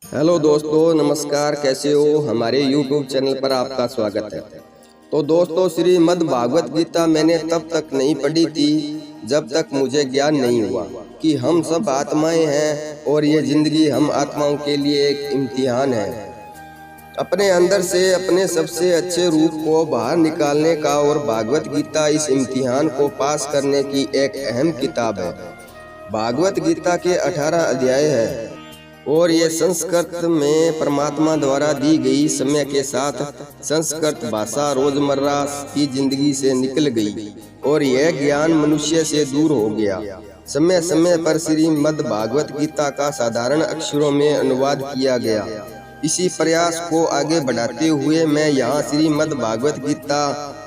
Hello दोस्तों, नमस्कार। कैसे हो? हमारे YouTube चैनल पर आपका स्वागत है। तो दोस्तों, श्रीमद् भागवत गीता मैंने तब तक नहीं पढ़ी थी जब तक मुझे ज्ञान नहीं हुआ कि हम सब आत्माएं हैं और ये जिंदगी हम आत्माओं के लिए एक इम्तिहान है। अपने अंदर से अपने सबसे अच्छे रूप को बाहर निकालने का और भागवत गीता इस इम्तिहान को पास करने की एक अहम किताब है। भागवत गीता के 18 अध्याय है और ये संस्कृत में परमात्मा द्वारा दी गई समय के साथ संस्कृत भाषा रोजमर्रा की जिंदगी से निकल गई और यह ज्ञान मनुष्य से दूर हो गया। समय समय पर श्रीमद् भागवत गीता का साधारण अक्षरों में अनुवाद किया गया। इसी प्रयास को आगे बढ़ाते हुए मैं यहाँ श्रीमद् भागवत गीता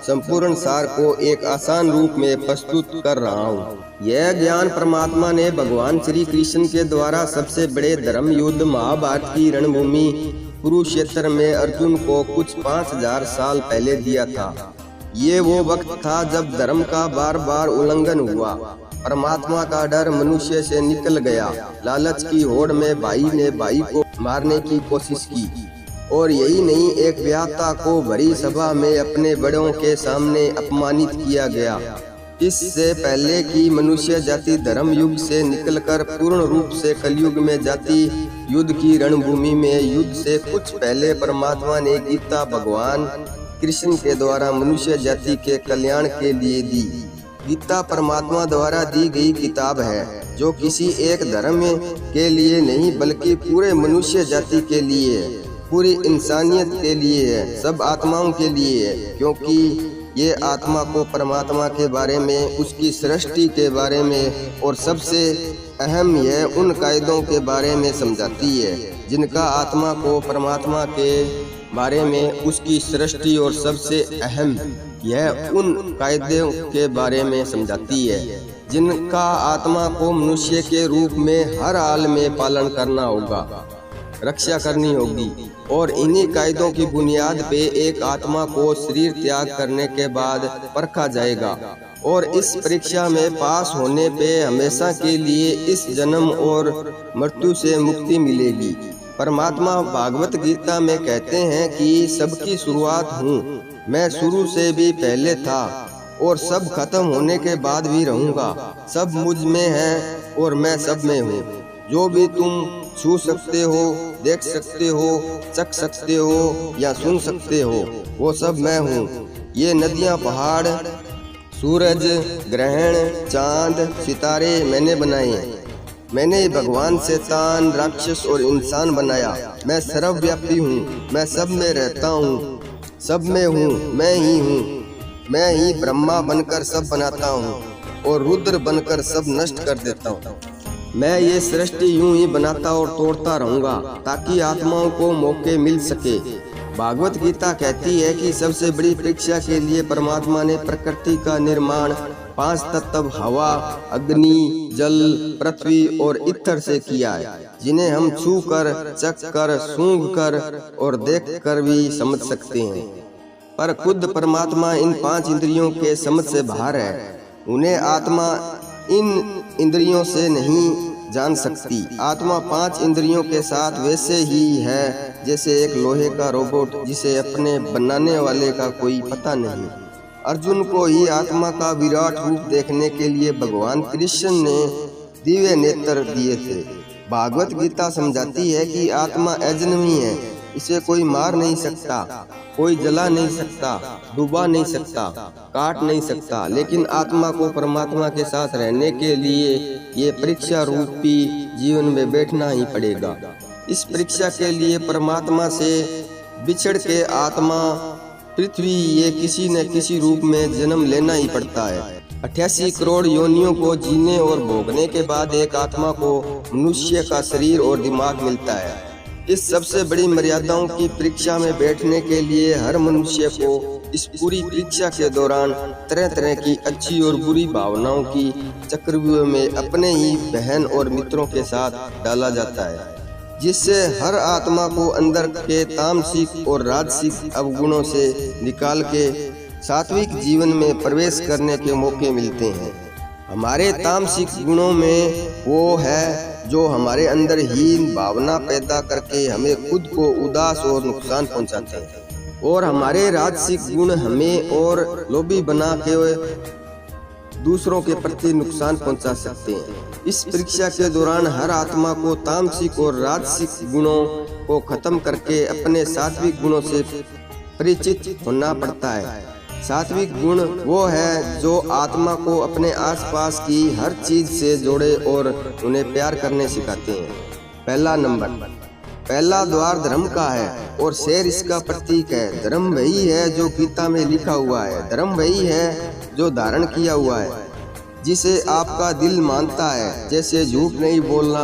संपूर्ण सार को एक आसान रूप में प्रस्तुत कर रहा हूँ। यह ज्ञान परमात्मा ने भगवान श्री कृष्ण के द्वारा सबसे बड़े धर्म युद्ध महाभारत की रणभूमि कुरुक्षेत्र में अर्जुन को कुछ 5000 साल पहले दिया था। ये वो वक्त था जब धर्म का बार बार उल्लंघन हुआ। परमात्मा का डर मनुष्य से निकल गया। लालच की होड़ में भाई ने भाई को मारने की कोशिश की और यही नहीं, एक व्याख्या को भरी सभा में अपने बड़ों के सामने अपमानित किया गया। इससे पहले कि मनुष्य जाति धर्म युग से निकलकर पूर्ण रूप से कलयुग में जाति युद्ध की रणभूमि में युद्ध से कुछ पहले परमात्मा ने गीता भगवान कृष्ण के द्वारा मनुष्य जाति के कल्याण के लिए दी। गीता परमात्मा द्वारा दी गई किताब है जो किसी एक धर्म के लिए नहीं बल्कि पूरे मनुष्य जाति के लिए है, पूरी इंसानियत के लिए है, सब आत्माओं के लिए है, क्योंकि ये आत्मा को परमात्मा के बारे में, उसकी सृष्टि के बारे में और सबसे अहम यह उन कायदों के बारे में समझाती है जिनका आत्मा को परमात्मा के बारे में, उसकी सृष्टि और सबसे अहम यह उन कायदों के बारे में समझाती है जिनका आत्मा को मनुष्य के रूप में हर हाल में पालन करना होगा, रक्षा करनी होगी। और इन्हीं कायदों की बुनियाद पे एक आत्मा को शरीर त्याग करने के बाद परखा जाएगा और इस परीक्षा में पास होने पे हमेशा के लिए इस जन्म और मृत्यु से मुक्ति मिलेगी। परमात्मा भागवत गीता में कहते हैं कि सबकी शुरुआत हूँ, मैं शुरू से भी पहले था और सब खत्म होने के बाद भी रहूँगा। सब मुझ में है और मैं सब में हूँ। जो भी तुम छू सकते हो, देख सकते हो, चख सकते हो या सुन सकते हो, वो सब मैं हूँ। ये नदियाँ, पहाड़, सूरज, ग्रहण, चांद, सितारे मैंने बनाए हैं। मैंने भगवान, शैतान, राक्षस और इंसान बनाया। मैं सर्वव्यापी हूँ, मैं सब में रहता हूँ, सब में हूँ, मैं ही हूँ। मैं ही ब्रह्मा बनकर सब बनाता हूँ और रुद्र बनकर सब नष्ट कर देता हूँ। मैं ये सृष्टि यूं ही बनाता और तोड़ता रहूंगा ताकि आत्माओं को मौके मिल सके। भागवत गीता कहती है कि सबसे बड़ी परीक्षा के लिए परमात्मा ने प्रकृति का निर्माण 5 तत्व हवा, अग्नि, जल, पृथ्वी और ईथर से किया है, जिन्हें हम छू कर, चख कर, सूंघ कर और देख कर भी समझ सकते हैं। पर खुद परमात्मा इन 5 इंद्रियों के समझ से बाहर है। उन्हें आत्मा इन इंद्रियों से नहीं जान सकती। आत्मा 5 इंद्रियों के साथ वैसे ही है जैसे एक लोहे का रोबोट जिसे अपने बनाने वाले का कोई पता नहीं। अर्जुन को ही आत्मा का विराट रूप देखने के लिए भगवान कृष्ण ने दिव्य नेत्र दिए थे। भागवत गीता समझाती है कि आत्मा अजन्मी है, इसे कोई मार नहीं सकता, कोई जला नहीं सकता, डुबा नहीं सकता, काट नहीं सकता। लेकिन आत्मा को परमात्मा के साथ रहने के लिए ये परीक्षा रूपी जीवन में बैठना ही पड़ेगा। इस परीक्षा के लिए परमात्मा से बिछड़ के आत्मा पृथ्वी ये किसी न किसी रूप में जन्म लेना ही पड़ता है। 88 करोड़ योनियों को जीने और भोगने के बाद एक आत्मा को मनुष्य का शरीर और दिमाग मिलता है। इस सबसे बड़ी मर्यादाओं की परीक्षा में बैठने के लिए हर मनुष्य को इस पूरी परीक्षा के दौरान तरह तरह की अच्छी और बुरी भावनाओं की चक्रव्यूह में अपने ही बहन और मित्रों के साथ डाला जाता है, जिससे हर आत्मा को अंदर के तामसिक और राजसिक अवगुणों से निकाल के सात्विक जीवन में प्रवेश करने के मौके मिलते हैं। हमारे तामसिक गुणों में वो है जो हमारे अंदर हीन भावना पैदा करके हमें खुद को उदास और नुकसान पहुंचाते हैं। और हमारे राजसिक गुण हमें और लोभी बना के दूसरों के प्रति नुकसान पहुंचा सकते हैं। इस परीक्षा के दौरान हर आत्मा को तामसिक और राजसिक गुणों को खत्म करके अपने सात्विक गुणों से परिचित होना पड़ता है। सात्विक गुण वो है जो आत्मा को अपने आसपास की हर चीज से जोड़े और उन्हें प्यार करने सिखाते हैं। पहला द्वार धर्म का है और शेर इसका प्रतीक है। धर्म वही है जो गीता में लिखा हुआ है। धर्म वही है जो धारण किया हुआ है, जिसे आपका दिल मानता है, जैसे झूठ नहीं बोलना,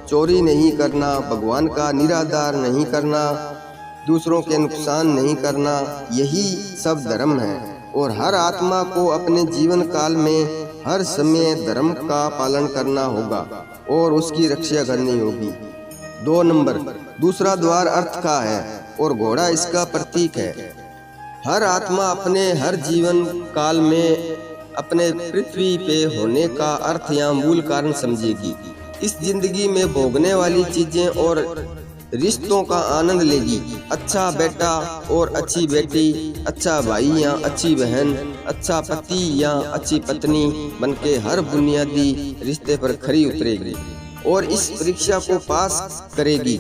चोरी नहीं करना, भगवान का निरादर नहीं करना, दूसरों के नुकसान नहीं करना। यही सब धर्म है और हर आत्मा को अपने जीवन काल में हर समय धर्म का पालन करना होगा और उसकी रक्षा करनी होगी। 2 दूसरा द्वार अर्थ का है और घोड़ा इसका प्रतीक है। हर आत्मा अपने हर जीवन काल में अपने पृथ्वी पे होने का अर्थ या मूल कारण समझेगी। इस जिंदगी में भोगने वाली चीजें और रिश्तों का आनंद लेगी। अच्छा बेटा और अच्छी बेटी, अच्छा भाई या अच्छी बहन, अच्छा पति या अच्छी पत्नी बनके हर बुनियादी रिश्ते पर खरी उतरेगी और इस परीक्षा को पास करेगी।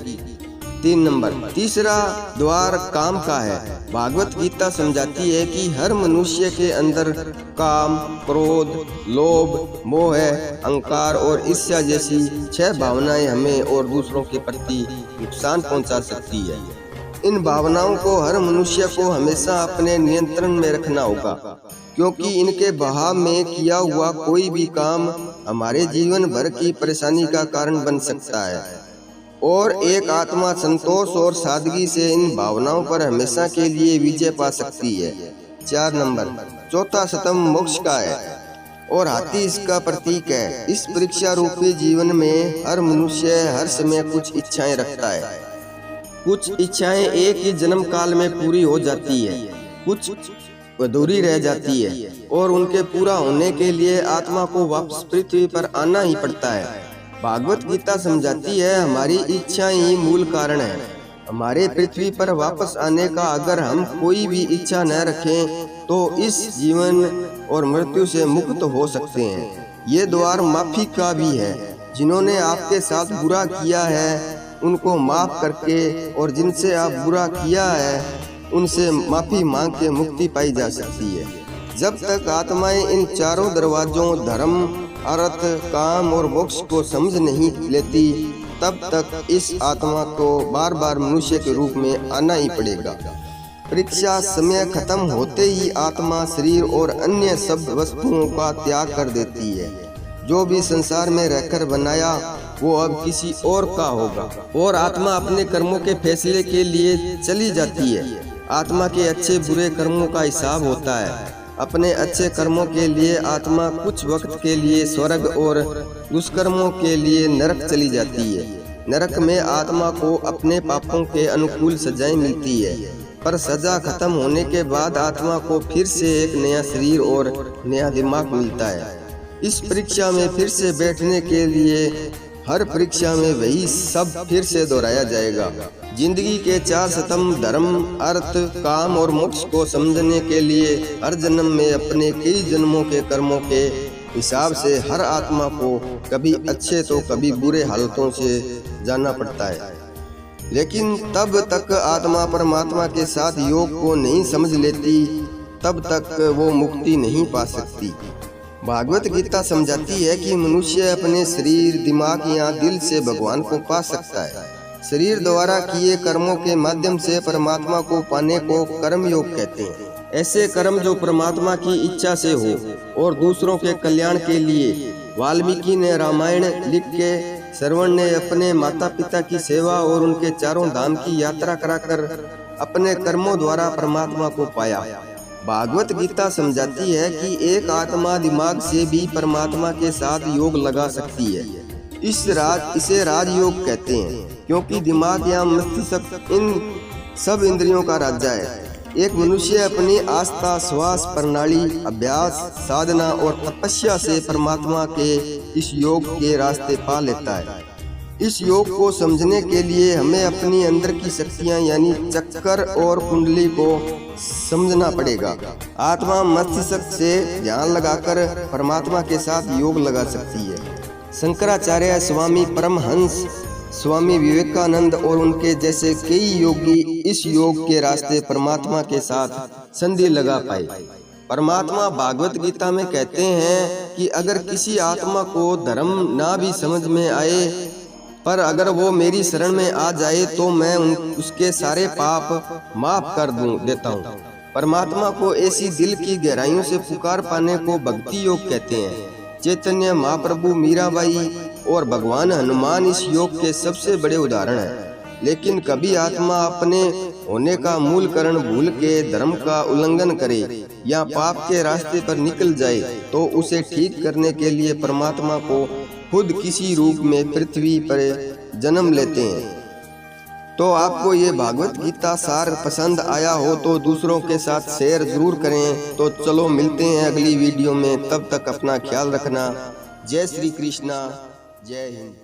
3 तीसरा द्वार काम का है। भागवत गीता समझाती है कि हर मनुष्य के अंदर काम, क्रोध, लोभ, मोह, अहंकार और ईर्ष्या जैसी 6 भावनाएं हमें और दूसरों के प्रति नुकसान पहुंचा सकती है। इन भावनाओं को हर मनुष्य को हमेशा अपने नियंत्रण में रखना होगा, क्योंकि इनके बहाव में किया हुआ कोई भी काम हमारे जीवन भर की परेशानी का कारण बन सकता है। और एक आत्मा संतोष और सादगी से इन भावनाओं पर हमेशा के लिए विजय पा सकती है। 4 चौथा स्तंभ मोक्ष का है और हाथी इसका प्रतीक है। इस परीक्षा रूपी जीवन में हर मनुष्य हर समय कुछ इच्छाएं रखता है। कुछ इच्छाएं एक ही जन्म काल में पूरी हो जाती है, कुछ अधूरी रह जाती है और उनके पूरा होने के लिए आत्मा को वापस पृथ्वी पर आना ही पड़ता है। भागवत गीता समझाती है हमारी इच्छाएं ही मूल कारण है हमारे पृथ्वी पर वापस आने का। अगर हम कोई भी इच्छा न रखें तो इस जीवन और मृत्यु से मुक्त हो सकते हैं। ये द्वार माफी का भी है। जिन्होंने आपके साथ बुरा किया है उनको माफ करके और जिनसे आप बुरा किया है उनसे माफी मांग के मुक्ति पाई जा सकती है। जब तक आत्माएं इन चारों दरवाजों धर्म, अर्थ, काम और मोक्ष को समझ नहीं लेती, तब तक इस आत्मा को बार बार मनुष्य के रूप में आना ही पड़ेगा। परीक्षा समय खत्म होते ही आत्मा शरीर और अन्य सब वस्तुओं का त्याग कर देती है। जो भी संसार में रहकर बनाया वो अब किसी और का होगा और आत्मा अपने कर्मों के फैसले के लिए चली जाती है। आत्मा के अच्छे बुरे कर्मों का हिसाब होता है। अपने अच्छे कर्मों के लिए आत्मा कुछ वक्त के लिए स्वर्ग और दुष्कर्मों के लिए नरक चली जाती है। नरक में आत्मा को अपने पापों के अनुकूल सजाएं मिलती है, पर सजा खत्म होने के बाद आत्मा को फिर से एक नया शरीर और नया दिमाग मिलता है। इस परीक्षा में फिर से बैठने के लिए हर परीक्षा में वही सब फिर से दोहराया जाएगा। जिंदगी के 4 स्तंभ धर्म, अर्थ, काम और मोक्ष को समझने के लिए हर जन्म में अपने कई जन्मों के कर्मों के हिसाब से हर आत्मा को कभी अच्छे तो कभी बुरे हालतों से जाना पड़ता है। लेकिन तब तक आत्मा परमात्मा के साथ योग को नहीं समझ लेती, तब तक वो मुक्ति नहीं पा सकती। भागवत गीता समझाती है कि मनुष्य अपने शरीर, दिमाग या दिल से भगवान को पा सकता है। शरीर द्वारा किए कर्मों के माध्यम से परमात्मा को पाने को कर्म योग कहते हैं। ऐसे कर्म जो परमात्मा की इच्छा से हो और दूसरों के कल्याण के लिए। वाल्मीकि ने रामायण लिख के श्रवण ने अपने माता पिता की सेवा और उनके चारों धाम की यात्रा कराकर अपने कर्मों द्वारा परमात्मा को पाया। भागवत गीता समझाती है कि एक आत्मा दिमाग से भी परमात्मा के साथ योग लगा सकती है। इसे राजयोग कहते हैं, क्योंकि दिमाग या मस्तिष्क इन सब इंद्रियों का राजा है। एक मनुष्य अपनी आस्था, श्वास प्रणाली, अभ्यास, साधना और तपस्या से परमात्मा के इस योग के रास्ते पा लेता है। इस योग को समझने के लिए हमें अपनी अंदर की शक्तियां यानी चक्कर और कुंडली को समझना पड़ेगा। आत्मा मस्तिष्क से ध्यान लगाकर परमात्मा के साथ योग लगा सकती है। शंकराचार्य, स्वामी परमहंस, स्वामी विवेकानंद और उनके जैसे कई योगी इस योग के रास्ते परमात्मा के साथ संधि लगा पाए। परमात्मा भागवत गीता में कहते हैं कि अगर किसी आत्मा को धर्म ना भी समझ में आए, पर अगर वो मेरी शरण में आ जाए तो मैं उसके सारे पाप माफ कर देता हूँ। परमात्मा को ऐसी दिल की गहराइयों से पुकार पाने को भक्ति योग कहते हैं। चैतन्य महाप्रभु, मीराबाई और भगवान हनुमान इस योग के सबसे बड़े उदाहरण हैं। लेकिन कभी आत्मा अपने होने का मूल कारण भूल के धर्म का उल्लंघन करे या पाप के रास्ते पर निकल जाए तो उसे ठीक करने के लिए परमात्मा को खुद किसी रूप में पृथ्वी पर जन्म लेते हैं। तो आपको ये भागवत गीता सार पसंद आया हो तो दूसरों के साथ शेयर जरूर करें। तो चलो मिलते हैं अगली वीडियो में, तब तक अपना ख्याल रखना। जय श्री कृष्णा, जय हिंद।